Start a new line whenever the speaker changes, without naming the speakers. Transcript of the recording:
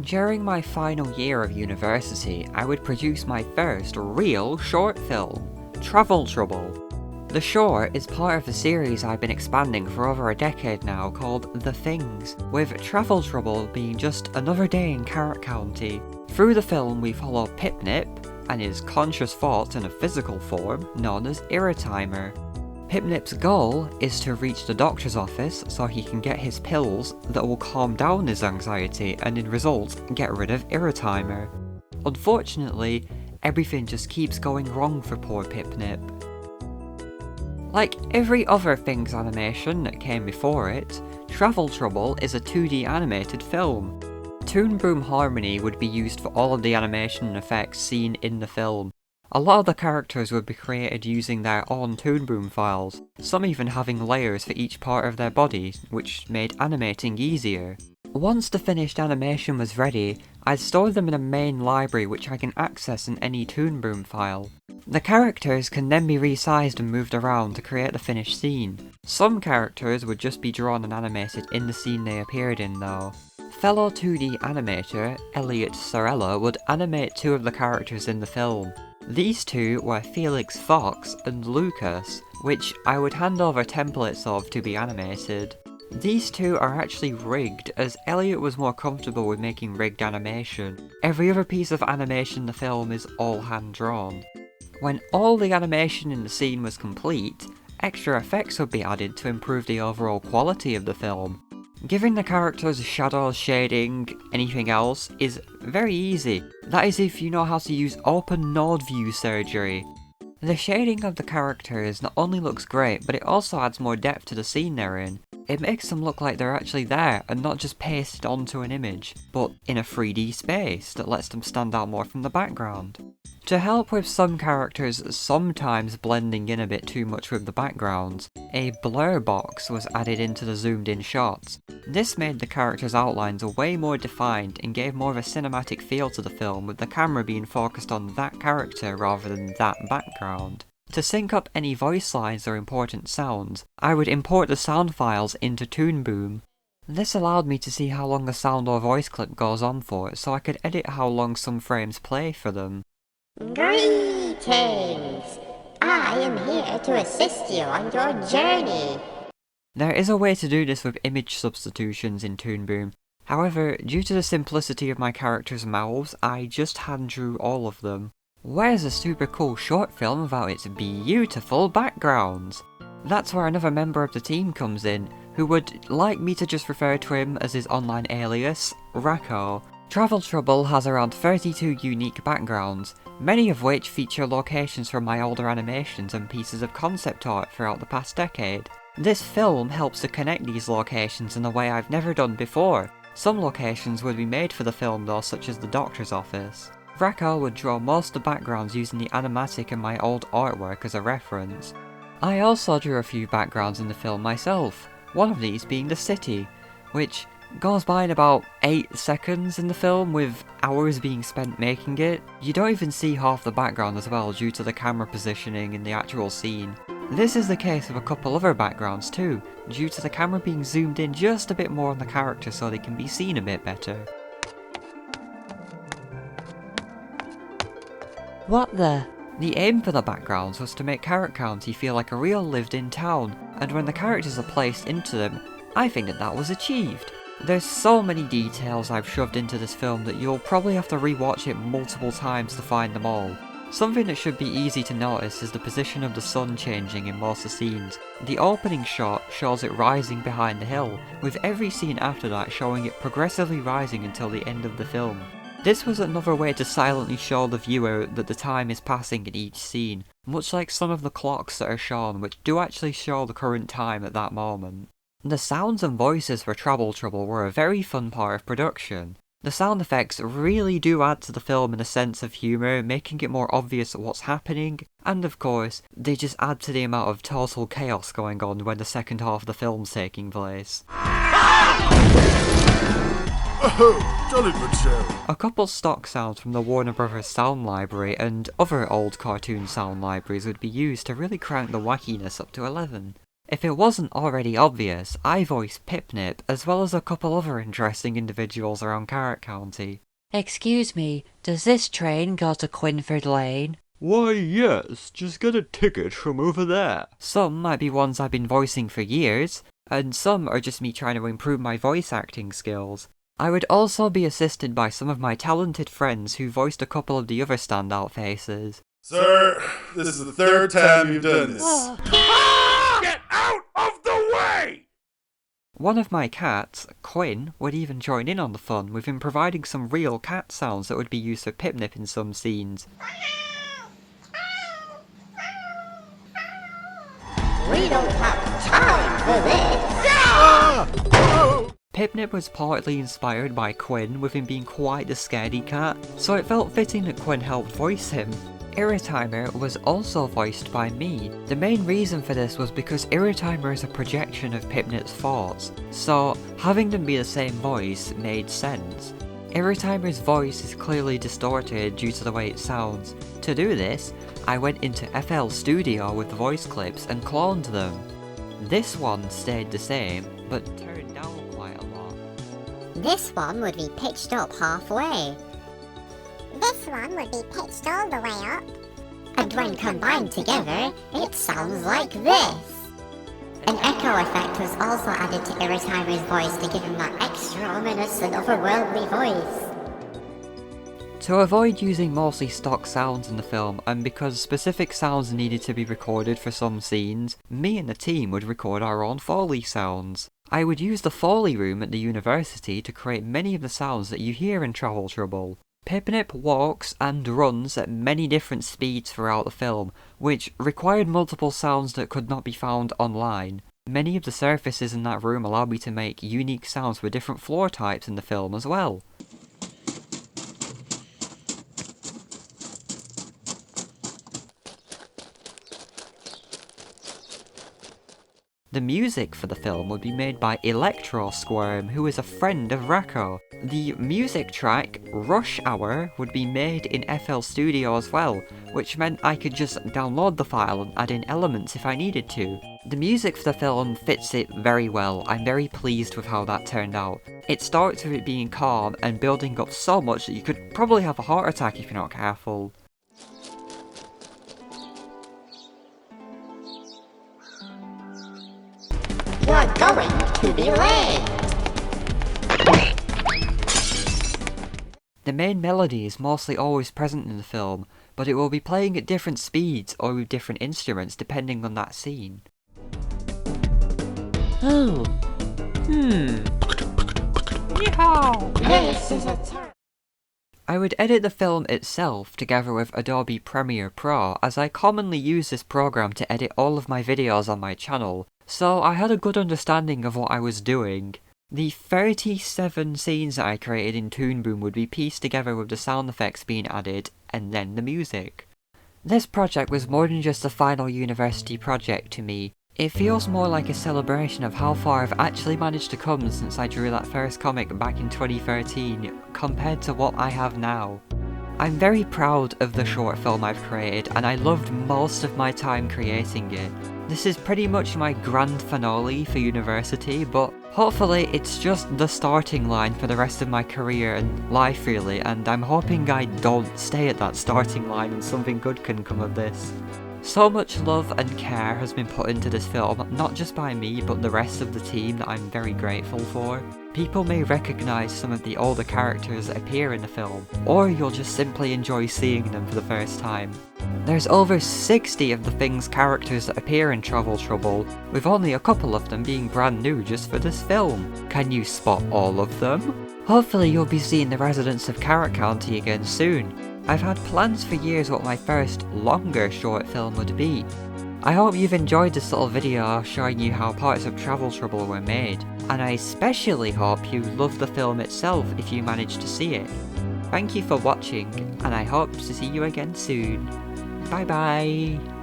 During my final year of university, I would produce my first real short film, Travel Trouble. The short is part of a series I've been expanding for over a decade now called The Things, with Travel Trouble being just another day in Carrot County. Through the film we follow Pip-Nip and his conscious thoughts in a physical form known as Irritimer. Pip-Nip's goal is to reach the doctor's office so he can get his pills that will calm down his anxiety and in result get rid of Irritimer. Unfortunately, everything just keeps going wrong for poor Pip-Nip. Like every other Things animation that came before it, Travel Trouble is a 2D animated film. Toon Boom Harmony would be used for all of the animation and effects seen in the film. A lot of the characters would be created using their own Toon Boom files, some even having layers for each part of their body, which made animating easier. Once the finished animation was ready, I'd store them in a main library which I can access in any Toon Boom file. The characters can then be resized and moved around to create the finished scene. Some characters would just be drawn and animated in the scene they appeared in though. Fellow 2D animator Elliot Sorella would animate two of the characters in the film. These two were Felix Fox and Lucas, which I would hand over templates of to be animated. These two are actually rigged, as Elliot was more comfortable with making rigged animation. Every other piece of animation in the film is all hand-drawn. When all the animation in the scene was complete, extra effects would be added to improve the overall quality of the film. Giving the characters shadows, shading, anything else is very easy. That is if you know how to use open node view surgery. The shading of the characters not only looks great, but it also adds more depth to the scene they're in. It makes them look like they're actually there and not just pasted onto an image, but in a 3D space that lets them stand out more from the background. To help with some characters sometimes blending in a bit too much with the backgrounds, a blur box was added into the zoomed in shots. This made the characters' outlines way more defined and gave more of a cinematic feel to the film, with the camera being focused on that character rather than that background. To sync up any voice lines or important sounds, I would import the sound files into Toon Boom. This allowed me to see how long a sound or voice clip goes on for, so I could edit how long some frames play for them.
Greetings! I am here to assist you on your journey.
There is a way to do this with image substitutions in Toon Boom. However, due to the simplicity of my characters' mouths, I just hand drew all of them. Where's a super cool short film about its beautiful backgrounds? That's where another member of the team comes in, who would like me to just refer to him as his online alias, Racco. Travel Trouble has around 32 unique backgrounds, many of which feature locations from my older animations and pieces of concept art throughout the past decade. This film helps to connect these locations in a way I've never done before. Some locations would be made for the film though, such as the doctor's office. Racco would draw most of the backgrounds using the animatic and my old artwork as a reference. I also drew a few backgrounds in the film myself, one of these being the city, which goes by in about 8 seconds in the film, with hours being spent making it. You don't even see half the background as well due to the camera positioning in the actual scene. This is the case with a couple other backgrounds too, due to the camera being zoomed in just a bit more on the character so they can be seen a bit better. What the? The aim for the backgrounds was to make Carrot County feel like a real lived-in town, and when the characters are placed into them, I think that was achieved. There's so many details I've shoved into this film that you'll probably have to rewatch it multiple times to find them all. Something that should be easy to notice is the position of the sun changing in most of the scenes. The opening shot shows it rising behind the hill, with every scene after that showing it progressively rising until the end of the film. This was another way to silently show the viewer that the time is passing in each scene, much like some of the clocks that are shown which do actually show the current time at that moment. The sounds and voices for Travel Trouble were a very fun part of production. The sound effects really do add to the film in a sense of humour, making it more obvious what's happening, and of course, they just add to the amount of total chaos going on when the second half of the film's taking place.
Oh, jolly good show.
A couple stock sounds from the Warner Bros. Sound library and other old cartoon sound libraries would be used to really crank the wackiness up to 11. If it wasn't already obvious, I voiced Pipnip as well as a couple other interesting individuals around Carrot County.
Excuse me, does this train go to Quinford Lane?
Why, yes, just get a ticket from over there.
Some might be ones I've been voicing for years, and some are just me trying to improve my voice acting skills. I would also be assisted by some of my talented friends who voiced a couple of the other standout faces.
Sir, this is the third time you've done this.
Get out of the way!
One of my cats, Quinn, would even join in on the fun with him providing some real cat sounds that would be used for Pipnip in some scenes.
We don't have time for this!
Pipnip was partly inspired by Quinn, with him being quite the scaredy cat, so it felt fitting that Quinn helped voice him. Irritimer was also voiced by me. The main reason for this was because Irritimer is a projection of Pipnip's thoughts, so having them be the same voice made sense. Irritimer's voice is clearly distorted due to the way it sounds. To do this, I went into FL Studio with the voice clips and cloned them. This one stayed the same, but turned down quite a lot.
This one would be pitched up halfway. This one would be pitched all the way up. And when combined together, it sounds like this. An echo effect was also added to Irritimer's voice to give him that extra ominous and otherworldly voice.
To avoid using mostly stock sounds in the film, and because specific sounds needed to be recorded for some scenes, me and the team would record our own Foley sounds. I would use the Foley room at the university to create many of the sounds that you hear in Travel Trouble. Pipnip walks and runs at many different speeds throughout the film, which required multiple sounds that could not be found online. Many of the surfaces in that room allow me to make unique sounds for different floor types in the film as well. The music for the film would be made by Electro Squirm, who is a friend of Racco. The music track, Rush Hour, would be made in FL Studio as well, which meant I could just download the file and add in elements if I needed to. The music for the film fits it very well. I'm very pleased with how that turned out. It starts with it being calm and building up so much that you could probably have a heart attack if you're not careful.
You're going to be late!
The main melody is mostly always present in the film, but it will be playing at different speeds or with different instruments depending on that scene.
Oh. Yeehaw!
This is a turn.
I would edit the film itself together with Adobe Premiere Pro, as I commonly use this program to edit all of my videos on my channel, so I had a good understanding of what I was doing. The 37 scenes that I created in Toon Boom would be pieced together with the sound effects being added, and then the music. This project was more than just a final university project to me. It feels more like a celebration of how far I've actually managed to come since I drew that first comic back in 2013, compared to what I have now. I'm very proud of the short film I've created, and I loved most of my time creating it. This is pretty much my grand finale for university, but hopefully it's just the starting line for the rest of my career and life really, and I'm hoping I don't stay at that starting line and something good can come of this. So much love and care has been put into this film, not just by me but the rest of the team that I'm very grateful for. People may recognise some of the older characters that appear in the film, or you'll just simply enjoy seeing them for the first time. There's over 60 of the Thing's characters that appear in Travel Trouble, with only a couple of them being brand new just for this film. Can you spot all of them? Hopefully you'll be seeing the residents of Carrot County again soon. I've had plans for years what my first, longer short film would be. I hope you've enjoyed this little video showing you how parts of Travel Trouble were made, and I especially hope you love the film itself if you managed to see it. Thank you for watching, and I hope to see you again soon. Bye bye!